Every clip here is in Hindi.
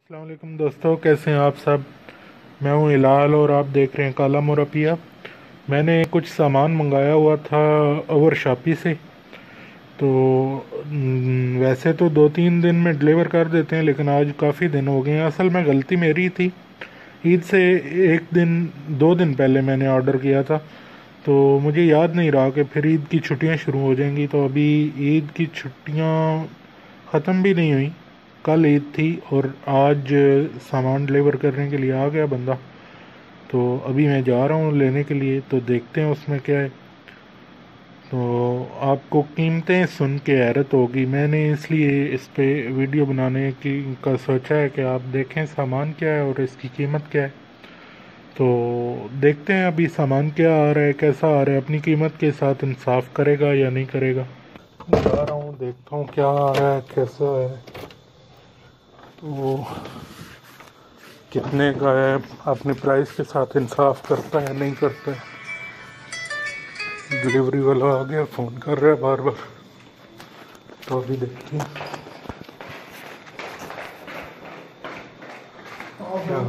अस्सलाम वालेकुम दोस्तों, कैसे हैं आप सब। मैं हूं हिलाल और आप देख रहे हैं काला मोरपिया। मैंने कुछ सामान मंगाया हुआ था ओवर शॉपी से। तो वैसे तो 2-3 दिन में डिलीवर कर देते हैं, लेकिन आज काफ़ी दिन हो गए हैं। असल में गलती मेरी थी। ईद से 1 दिन 2 दिन पहले मैंने ऑर्डर किया था, तो मुझे याद नहीं रहा कि फिर ईद की छुट्टियां शुरू हो जाएंगी। तो अभी ईद की छुट्टियां ख़त्म भी नहीं हुई, कल ईद थी और आज सामान डिलीवर करने के लिए आ गया बंदा। तो अभी मैं जा रहा हूँ लेने के लिए, तो देखते हैं उसमें क्या है। तो आपको कीमतें सुन के हैरत होगी, मैंने इसलिए इस पे वीडियो बनाने की का सोचा है कि आप देखें सामान क्या है और इसकी कीमत क्या है। तो देखते हैं अभी सामान क्या आ रहा है, कैसा आ रहा है, अपनी कीमत के साथ इंसाफ करेगा या नहीं करेगा। जा रहा हूँ, देखता हूँ क्या आ रहा है, कैसा है, तो कितने का है, अपने प्राइस के साथ इंसाफ करता है नहीं करता है। डिलीवरी वाला आ गया, फ़ोन कर रहा है बार बार, तो अभी देखते हैं क्या।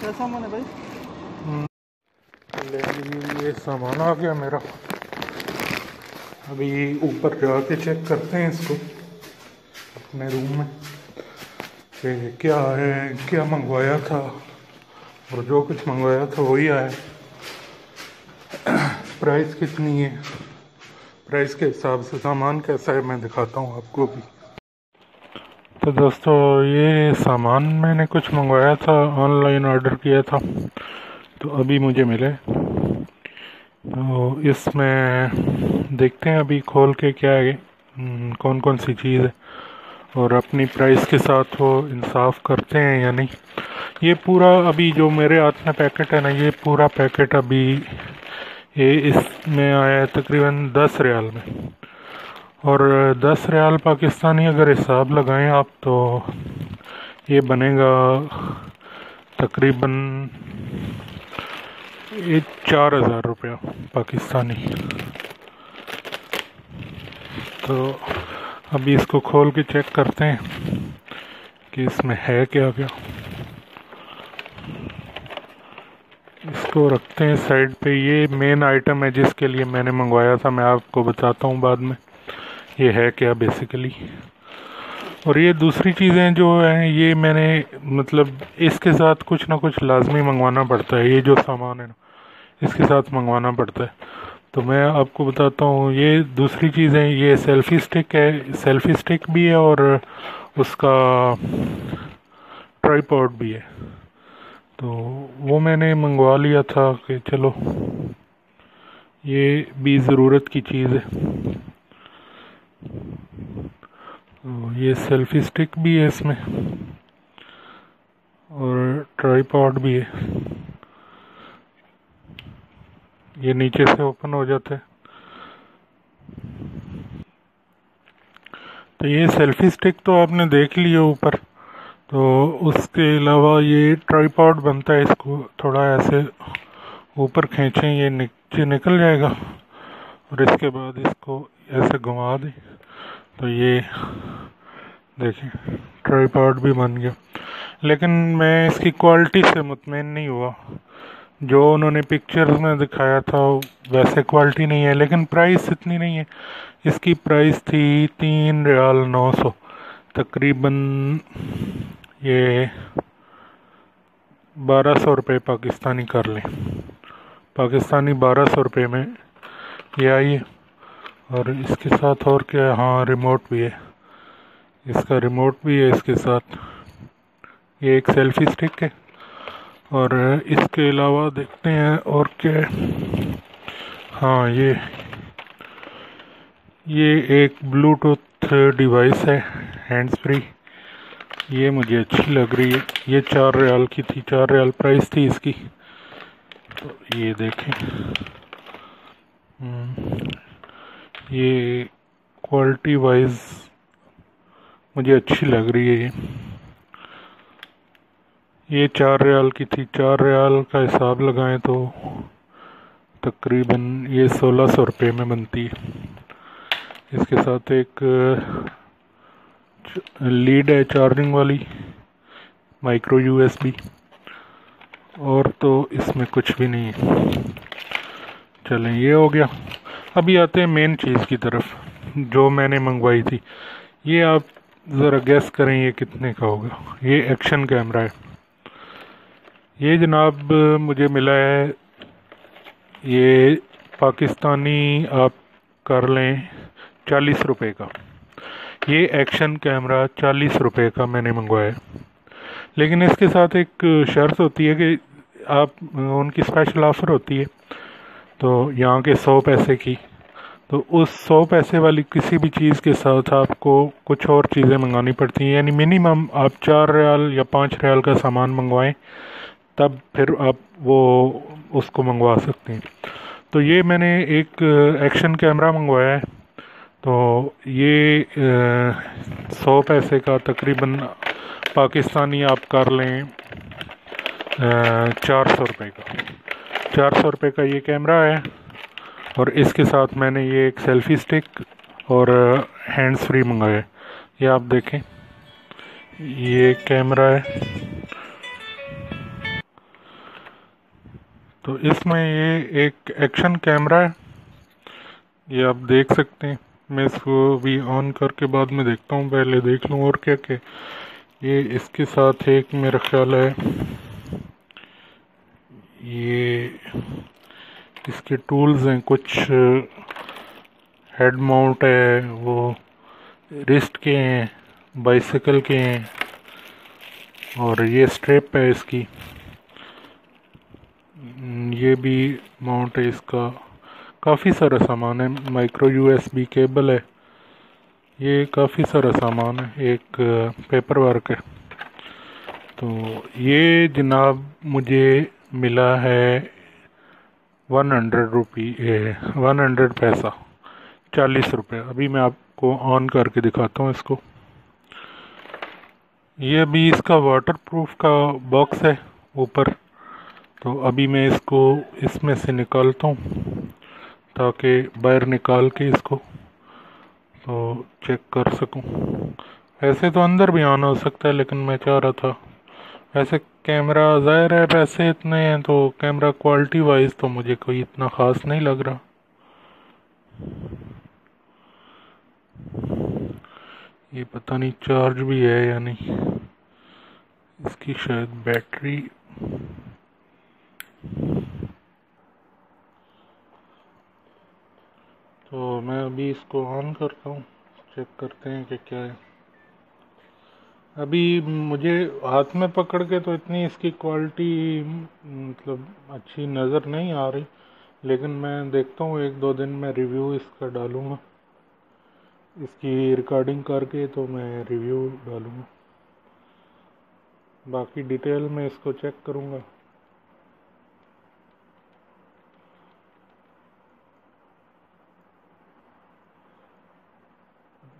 क्या सामान है भाई? ये सामान आ गया मेरा। अभी ऊपर जाके चेक करते हैं इसको अपने रूम में कि क्या है, क्या मंगवाया था, और जो कुछ मंगवाया था वही आया। प्राइस कितनी है, प्राइस के हिसाब से सामान कैसा है मैं दिखाता हूँ आपको भी। तो दोस्तों, ये सामान मैंने कुछ मंगवाया था, ऑनलाइन ऑर्डर किया था, तो अभी मुझे मिले। तो इसमें देखते हैं अभी खोल के क्या है, कौन कौन सी चीज़ है, और अपनी प्राइस के साथ वो इंसाफ करते हैं या नहीं। ये पूरा अभी जो मेरे हाथ में पैकेट है ना, ये पूरा पैकेट अभी ये इसमें आया है तकरीबन 10 रियाल में। और 10 रियाल पाकिस्तानी अगर हिसाब लगाएं आप, तो ये बनेगा तकरीबन ये 4,000 रुपया पाकिस्तानी। तो अभी इसको खोल के चेक करते हैं कि इसमें है क्या क्या। इसको रखते हैं साइड पे। ये मेन आइटम है जिसके लिए मैंने मंगवाया था, मैं आपको बताता हूँ बाद में ये है क्या बेसिकली। और ये दूसरी चीज़ें जो हैं, ये मैंने मतलब इसके साथ कुछ ना कुछ लाजमी मंगवाना पड़ता है। ये जो सामान है ना, इसके साथ मंगवाना पड़ता है। तो मैं आपको बताता हूँ, ये दूसरी चीज़ें, ये सेल्फ़ी स्टिक है, सेल्फ़ी स्टिक भी है और उसका ट्राइपॉड भी है। तो वो मैंने मंगवा लिया था कि चलो ये भी ज़रूरत की चीज़ है। तो ये सेल्फ़ी स्टिक भी है इसमें और ट्राइपॉड भी है। ये नीचे से ओपन हो जाता है। तो ये सेल्फ़ी स्टिक तो आपने देख लिया ऊपर। तो उसके अलावा ये ट्राइपॉड बनता है, इसको थोड़ा ऐसे ऊपर खींचें, ये नीचे निकल जाएगा, और इसके बाद इसको ऐसे घुमा दें तो ये देखें ट्राइपॉड भी बन गया। लेकिन मैं इसकी क्वालिटी से मुतमईन नहीं हुआ। जो उन्होंने पिक्चर्स में दिखाया था वैसे क्वालिटी नहीं है, लेकिन प्राइस इतनी नहीं है। इसकी प्राइस थी 3 रियाल 900, तकरीबन ये 1200 रुपये पाकिस्तानी कर लें। पाकिस्तानी 1200 रुपये में ये आई है। और इसके साथ और क्या, हाँ रिमोट भी है, इसका रिमोट भी है इसके साथ। ये एक सेल्फ़ी स्टिक है और इसके अलावा देखते हैं और क्या है। हाँ, ये एक ब्लूटूथ डिवाइस है, हैंड्स फ्री। ये मुझे अच्छी लग रही है। ये 4 रियाल की थी, 4 रियाल प्राइस थी इसकी। तो ये देखें, ये क्वालिटी वाइज मुझे अच्छी लग रही है। ये 4 रियाल की थी। 4 रियाल का हिसाब लगाएं तो तकरीबन ये 1600 रुपये में बनती है। इसके साथ एक लीड है चार्जिंग वाली, माइक्रो यूएसबी, और तो इसमें कुछ भी नहीं है। चलें, ये हो गया। अभी आते हैं मेन चीज़ की तरफ, जो मैंने मंगवाई थी। ये आप ज़रा गैस करें ये कितने का होगा। ये एक्शन कैमरा है। ये जनाब मुझे मिला है, ये पाकिस्तानी आप कर लें 40 रुपये का। ये एक्शन कैमरा 40 रुपये का मैंने मंगवाया है। लेकिन इसके साथ एक शर्त होती है कि आप उनकी स्पेशल ऑफ़र होती है, तो यहाँ के 100 पैसे की, तो उस 100 पैसे वाली किसी भी चीज़ के साथ आपको कुछ और चीज़ें मंगानी पड़ती हैं। यानी मिनिमम आप 4 रियाल या 5 रियाल का सामान मंगवाएं, तब फिर आप वो उसको मंगवा सकते हैं। तो ये मैंने एक एक्शन कैमरा मंगवाया है। तो ये 100 पैसे का तकरीबन पाकिस्तानी आप कर लें 400 रुपये का। 400 रुपये का ये कैमरा है। और इसके साथ मैंने ये एक सेल्फ़ी स्टिक और हैंड्स फ्री मंगाया है। ये आप देखें, ये कैमरा है। तो इसमें ये एक एक्शन कैमरा है, ये आप देख सकते हैं। मैं इसको भी ऑन करके बाद में देखता हूँ, पहले देख लूँ और क्या क्या। ये इसके साथ एक मेरा ख्याल है, ये इसके टूल्स हैं कुछ, हेड माउंट है, वो रिस्ट के हैं, बाइसिकल के हैं, और ये स्ट्रिप है इसकी, ये भी माउंट है इसका। काफ़ी सारा सामान है, माइक्रो यूएसबी केबल है, ये काफ़ी सारा सामान है, एक पेपर वर्क है। तो ये जनाब मुझे मिला है 100 पैसा, 40 रुपये। अभी मैं आपको ऑन करके दिखाता हूँ इसको। ये अभी इसका वाटरप्रूफ का बॉक्स है ऊपर, तो अभी मैं इसको इसमें से निकालता हूँ ताकि बाहर निकाल के इसको तो चेक कर सकूँ। वैसे तो अंदर भी ऑन हो सकता है, लेकिन मैं चाह रहा था, वैसे कैमरा ज़ाहिर है पैसे इतने हैं तो कैमरा क्वालिटी वाइज तो मुझे कोई इतना ख़ास नहीं लग रहा। ये पता नहीं चार्ज भी है या नहीं, इसकी शायद बैटरी। तो मैं अभी इसको ऑन करता हूँ, चेक करते हैं कि क्या है। अभी मुझे हाथ में पकड़ के तो इतनी इसकी क्वालिटी मतलब अच्छी नज़र नहीं आ रही, लेकिन मैं देखता हूँ 1-2 दिन में रिव्यू इसका डालूँगा, इसकी रिकॉर्डिंग करके तो मैं रिव्यू डालूँगा। बाकी डिटेल में इसको चेक करूँगा।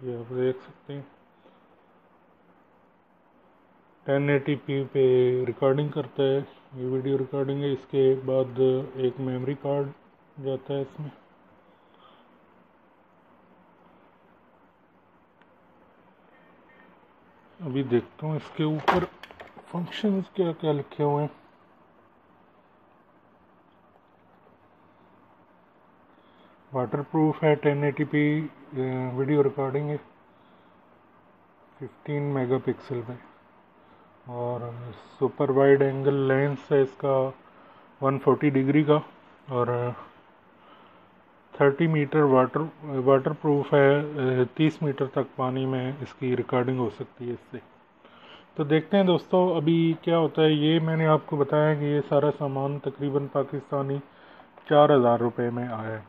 ये आप देख सकते हैं 1080p पे रिकॉर्डिंग करता है, ये वीडियो रिकॉर्डिंग है। इसके बाद एक मेमोरी कार्ड जाता है इसमें। अभी देखता हूँ इसके ऊपर फंक्शंस क्या क्या लिखे हुए हैं। वाटरप्रूफ है, 1080p वीडियो रिकॉर्डिंग है 15 मेगापिक्सल में, और सुपर वाइड एंगल लेंस है इसका 140 डिग्री का, और 30 मीटर वाटरप्रूफ है। 30 मीटर तक पानी में इसकी रिकॉर्डिंग हो सकती है इससे। तो देखते हैं दोस्तों अभी क्या होता है। ये मैंने आपको बताया कि ये सारा सामान तकरीबन पाकिस्तानी 4,000 रुपये में आया है।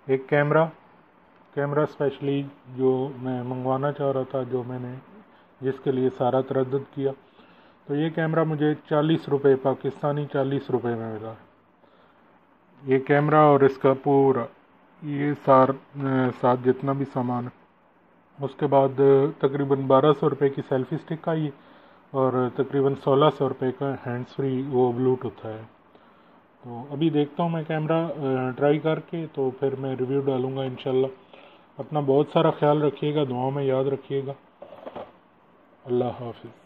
एक कैमरा स्पेशली जो मैं मंगवाना चाह रहा था, जो मैंने जिसके लिए सारा तरद्दुद किया, तो ये कैमरा मुझे 40 रुपये पाकिस्तानी 40 रुपये में मिला। ये कैमरा और इसका पूरा ये साथ जितना भी सामान है। उसके बाद तकरीबन 1,200 रुपये की सेल्फ़ी स्टिक आई और तकरीबन 1,600 रुपये का हैंड्स फ्री वो ब्लूटूथ है। तो अभी देखता हूँ मैं कैमरा ट्राई करके, तो फिर मैं रिव्यू डालूँगा इंशाल्लाह। अपना बहुत सारा ख्याल रखिएगा, दुआओं में याद रखिएगा। अल्लाह हाफिज़।